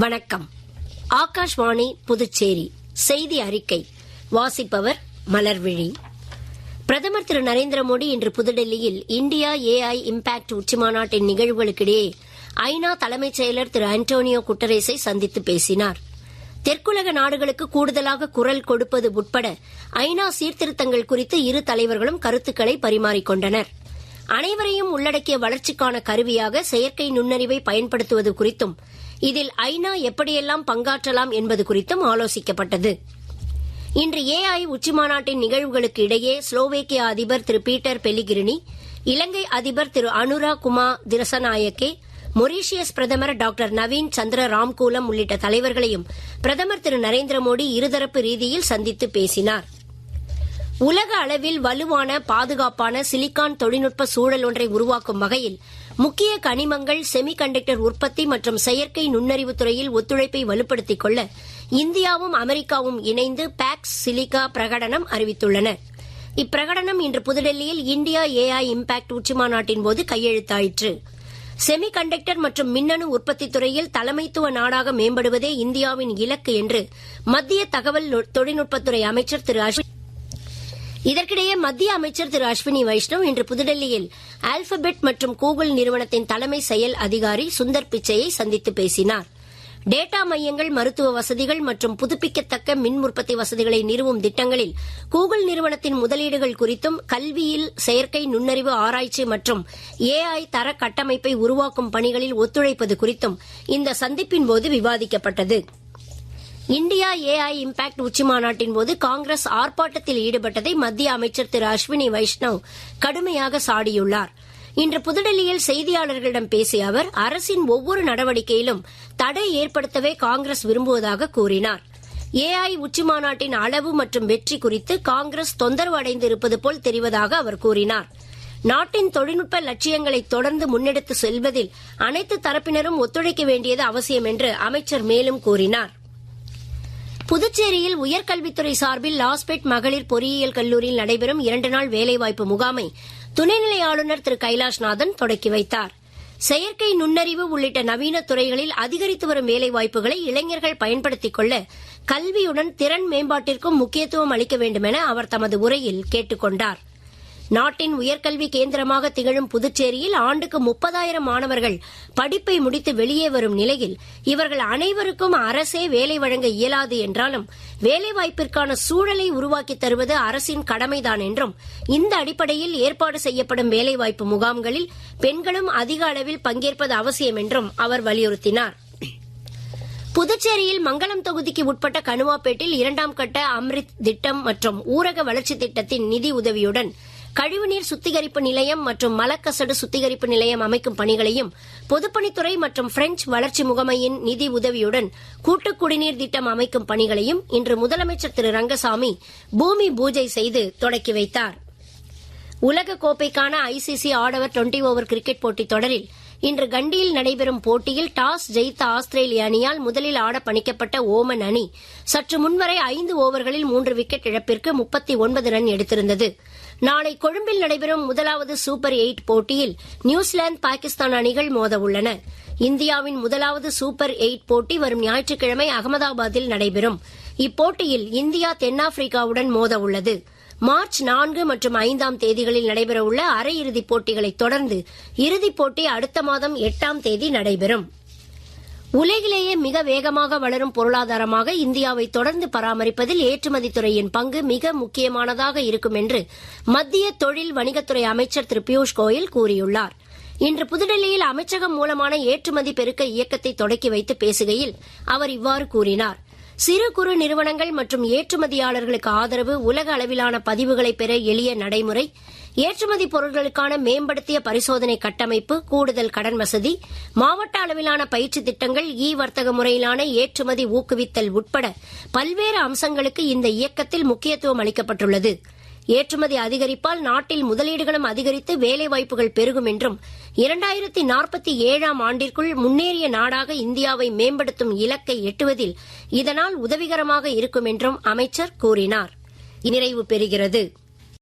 வணக்கம். ஆகாஷ்வாணி புதுச்சேரி செய்தி அறிக்கை வாசிப்பவர் மலர்விழி. பிரதமர் திரு நரேந்திர மோடி இன்று புதுடெல்லியில் இந்தியா AI இம்பாக்ட் உச்சிமாநாட்டின் நிகழ்வுகளுக்கிடையே ஐநா தலைமைச் செயலர் திரு அன்டோனியோ குட்டரேஸை சந்தித்து பேசினார். தெற்குலக நாடுகளுக்கு கூடுதலாக குரல் கொடுப்பது உட்பட ஐநா சீர்திருத்தங்கள் குறித்து இரு தலைவர்களும் கருத்துக்களை பரிமாறிக்கொண்டனர். அனைவரையும் உள்ளடக்கிய வளர்ச்சிக்கான கருவியாக செயற்கை நுண்ணறிவை பயன்படுத்துவது குறித்தும் இதில் ஐநா எப்படியெல்லாம் பங்காற்றலாம் என்பது குறித்தும் ஆலோசிக்கப்பட்டது. இன்று AI உச்சிமாநாட்டின் நிகழ்வுகளுக்கு இடையே ஸ்லோவேக்கியா அதிபர் திரு பீட்டர் பெலிகிரினி, இலங்கை அதிபர் திரு அனுரா குமார் திரசநாயக்கே, மொரீஷியஸ் பிரதமர் டாக்டர் நவீன் சந்திர ராம்கூலம் உள்ளிட்ட தலைவர்களையும் பிரதமர் திரு நரேந்திர மோடி இருதரப்பு ரீதியில் சந்தித்து பேசினார். உலக அளவில் வலுவான பாதுகாப்பான சிலிக்கான் தொழில்நுட்ப சூழல் ஒன்றை உருவாக்கும் வகையில் முக்கிய கனிமங்கள், செமிகண்டக்டர் உற்பத்தி மற்றும் செயற்கை நுண்ணறிவு துறையில் ஒத்துழைப்பை வலுப்படுத்திக் கொள்ள இந்தியாவும் அமெரிக்காவும் இணைந்து பாக்ஸ் சிலிகா பிரகடனம் அறிவித்துள்ளன. இப்பிரகடனம் இன்று புதுடெல்லியில் இந்தியா AI இம்பாக்ட் உச்சிமாநாட்டின் போது கையெழுத்தாயிற்று. செமிகண்டக்டர் மற்றும் மின்னணு உற்பத்தி துறையில் தலைமைத்துவ நாடாக மேம்படுவதே இந்தியாவின் இலக்கு என்று மத்திய தகவல் தொழில்நுட்பத்துறை அமைச்சர் திரு இதற்கிடையே மத்திய அமைச்சர் திரு அஸ்வினி வைஷ்ணவ் இன்று புதுடெல்லியில் ஆல்பபெட் மற்றும் கூகுள் நிறுவனத்தின் தலைமை செயல் அதிகாரி சுந்தர் பிச்சையை சந்தித்து பேசினார். டேட்டா மையங்கள், மருத்துவ வசதிகள் மற்றும் புதுப்பிக்கத்தக்க மின் உற்பத்தி வசதிகளை நிறுவும் திட்டங்களில் கூகுள் நிறுவனத்தின் முதலீடுகள் குறித்தும், கல்வியில் செயற்கை நுண்ணறிவு ஆராய்ச்சி மற்றும் AI தர கட்டமைப்பை உருவாக்கும் பணிகளில் ஒத்துழைப்பது குறித்தும் இந்த சந்திப்பின் போது விவாதிக்கப்பட்டது. இந்தியா AI இம்பாக்ட் உச்சிமாநாட்டின் போது காங்கிரஸ் ஆர்ப்பாட்டத்தில் ஈடுபட்டதை மத்திய அமைச்சர் திரு அஸ்வினி வைஷ்ணவ் கடுமையாக சாடியுள்ளார். இன்று புதுடெல்லியில் செய்தியாளர்களிடம் பேசிய அவர், அரசின் ஒவ்வொரு நடவடிக்கையிலும் தடை ஏற்படுத்தவே காங்கிரஸ் விரும்புவதாக கூறினார். AI உச்சிமாநாட்டின் அளவு மற்றும் வெற்றி குறித்து காங்கிரஸ் தொந்தரவு அடைந்து இருப்பது போல் தெரிவதாக அவர் கூறினார். நாட்டின் தொழில்நுட்ப லட்சியங்களை தொடர்ந்து முன்னெடுத்து செல்வதில் அனைத்து தரப்பினரும் ஒத்துழைக்க வேண்டியது அவசியம் என்று அமைச்சர் மேலும் கூறினார். புதுச்சேரியில் உயர்கல்வித்துறை சார்பில் லாஸ்பேட் மகளிர் பொறியியல் கல்லூரியில் நடைபெறும் 2 நாள் வேலைவாய்ப்பு முகாமை துணைநிலை ஆளுநர் திரு கைலாஷ்நாதன் தொடக்கி வைத்தார். செயற்கை நுண்ணறிவு உள்ளிட்ட நவீன துறைகளில் அதிகரித்து வரும் வேலைவாய்ப்புகளை இளைஞர்கள் பயன்படுத்திக் கொள்ள கல்வியுடன் திறன் மேம்பாட்டிற்கும் முக்கியத்துவம் அளிக்க வேண்டும் என அவர் தமது உரையில் கேட்டுக் கொண்டார். நாட்டின் உயர்கல்வி கேந்திரமாக திகழும் புதுச்சேரியில் ஆண்டுக்கு 30,000 மாணவர்கள் படிப்பை முடித்து வெளியே வரும் நிலையில் இவர்கள் அனைவருக்கும் அரசே வேலை வழங்க இயலாது என்றாலும் வேலைவாய்ப்பிற்கான சூழலை உருவாக்கி தருவது அரசின் கடமைதான் என்றும், இந்த அடிப்படையில் ஏற்பாடு செய்யப்படும் வேலைவாய்ப்பு முகாம்களில் பெண்களும் அதிக அளவில் பங்கேற்பது அவசியம் என்றும் அவர் வலியுறுத்தினார். புதுச்சேரியில் மங்கலம் தொகுதிக்கு உட்பட்ட கனுவாப்பேட்டில் 2ஆம் கட்ட அம்ரித் திட்டம் மற்றும் ஊரக வளர்ச்சி திட்டத்தின் நிதி உதவியுடன் கழிவுநீர் சுத்திகரிப்பு நிலையம் மற்றும் மலக்கசடு சுத்திகரிப்பு நிலையம் அமைக்கும் பணிகளையும், பொதுப்பணித்துறை மற்றும் பிரெஞ்ச் வளர்ச்சி முகமையின் நிதி உதவியுடன் கூட்டுக் குடிநீர் திட்டம் அமைக்கும் பணிகளையும் இன்று முதலமைச்சர் திரு ரங்கசாமி பூமி பூஜை செய்து தொடக்கி வைத்தார். உலக கோப்பைக்கான ICC ஆடவர் 20 ஓவர் கிரிக்கெட் போட்டித் தொடரில் இன்று கண்டியில் நடைபெறும் போட்டியில் டாஸ் ஜெயித்த ஆஸ்திரேலிய அணியால் முதலில் ஆட பணிக்கப்பட்ட ஓமன் அணி சற்று முன்வரை 5 ஓவர்களில் 3 விக்கெட் இழப்பிற்கு 39 ரன் எடுத்திருந்தது. நாளை கொழும்பில் நடைபெறும் முதலாவது சூப்பர் 8 போட்டியில் நியூசிலாந்து, பாகிஸ்தான் அணிகள் மோத உள்ளன. இந்தியாவின் முதலாவது சூப்பர் 8 போட்டி வரும் ஞாயிற்றுக்கிழமை அகமதாபாத்தில் நடைபெறும். இப்போட்டியில் இந்தியா தென்னாப்பிரிக்காவுடன் மோத உள்ளது. மார்ச் 4 மற்றும் 5ஆம் தேதிகளில் நடைபெறவுள்ள அரையிறுதிப் போட்டிகளைத் தொடர்ந்து இறுதிப் போட்டி அடுத்த மாதம் 8ஆம் தேதி நடைபெறும். உலகிலேயே மிக வேகமாக வளரும் பொருளாதாரமாக இந்தியாவை தொடர்ந்து பராமரிப்பதில் ஏற்றுமதித் துறையின் பங்கு மிக முக்கியமானதாக இருக்கும் என்று மத்திய தொழில் வணிகத்துறை அமைச்சர் திரு பியூஷ் கோயல் கூறியுள்ளார். இன்று புதுடெல்லியில் அமைச்சகம் மூலமான ஏற்றுமதி பெருக்க இயக்கத்தை தொடக்கி வைத்து பேசுகையில் அவர் இவ்வாறு கூறினார். சிறு குறு நிறுவனங்கள் மற்றும் ஏற்றுமதியாளர்களுக்கு ஆதரவு, உலக அளவிலான பதிவுகளை பெற எளிய நடைமுறை, ஏற்றுமதி பொருட்களுக்கான மேம்படுத்திய பரிசோதனை கட்டமைப்பு, கூடுதல் கடன் வசதி, மாவட்ட அளவிலான பயிற்சி திட்டங்கள், வர்த்தக முறையிலான ஏற்றுமதி ஊக்குவித்தல் உட்பட பல்வேறு அம்சங்களுக்கு இந்த இயக்கத்தில் முக்கியத்துவம் அளிக்கப்பட்டுள்ளது. ஏற்றுமதி அதிகரிப்பால் நாட்டில் முதலீடுகளும் அதிகரித்து வேலைவாய்ப்புகள் பெருகும் என்றும், 2047ஆம் ஆண்டிற்குள் முன்னேறிய நாடாக இந்தியாவை மேம்படுத்தும் இலக்கை எட்டுவதில் இதனால் உதவிகரமாக இருக்கும் என்றும் அமைச்சர் கூறினார். நிறைவு பெறுகிறது.